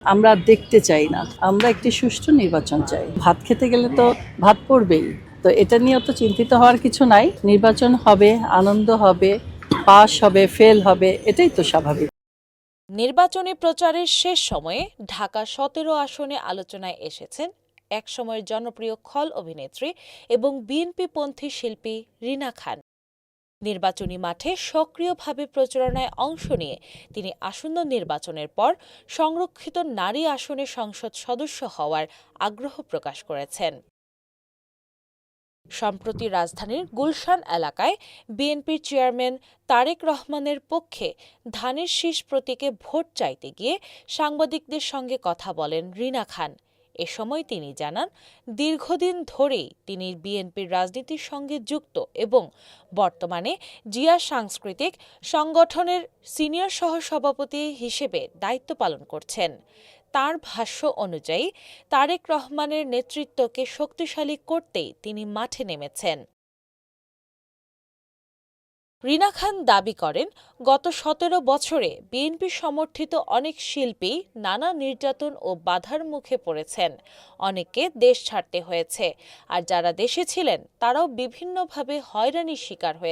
আমরা দেখতে চাই না, আমরা একটি সুষ্ঠু নির্বাচন চাই। ভাত খেতে গেলে তো ভাত পড়বেই, তো এটা নিয়ে তো চিন্তিত হওয়ার কিছু নাই। নির্বাচন হবে, আনন্দ হবে, পাস হবে, ফেল হবে, এটাই তো স্বাভাবিক। নির্বাচনী প্রচারের শেষ সময়ে ঢাকা ১৭ আসনে আলোচনায় এসেছেন একসময়ের জনপ্রিয় খল অভিনেত্রী এবং বিএনপিপন্থী শিল্পী রিনা খান। নির্বাচনী মাঠে সক্রিয়ভাবে প্রচারণায় অংশ নিয়ে তিনি আসন্ন নির্বাচনের পর সংরক্ষিত নারী আসনে সংসদ সদস্য হওয়ার আগ্রহ প্রকাশ করেছেন। সম্প্রতি রাজধানীর গুলশান এলাকায় বিএনপির চেয়ারম্যান তারেক রহমানের পক্ষে ধানের শীষ প্রতীকে ভোট চাইতে গিয়ে সাংবাদিকদের সঙ্গে কথা বলেন রিনা খান। এ সময় তিনি জানান, দীর্ঘদিন ধরেই তিনি বিএনপির রাজনীতির সঙ্গে যুক্ত এবং বর্তমানে জিয়া সাংস্কৃতিক সংগঠনের সিনিয়র সহসভাপতি হিসেবে দায়িত্ব পালন করছেন। তার ভাষ্য অনুযায়ী তারেক রহমানের নেতৃত্বকে শক্তিশালী করতেই তিনি মাঠে নেমেছেন। রিনা খান দাবি করেন, গত ১৭ বছরে বিএনপি সমর্থিত অনেক শিল্পী নানা নির্যাতন ও বাধার মুখে পড়েছেন। অনেককে দেশ ছাড়তে হয়েছে, আর যারা দেশে ছিলেন তারাও বিভিন্নভাবে হয়রানির শিকার হয়েছে।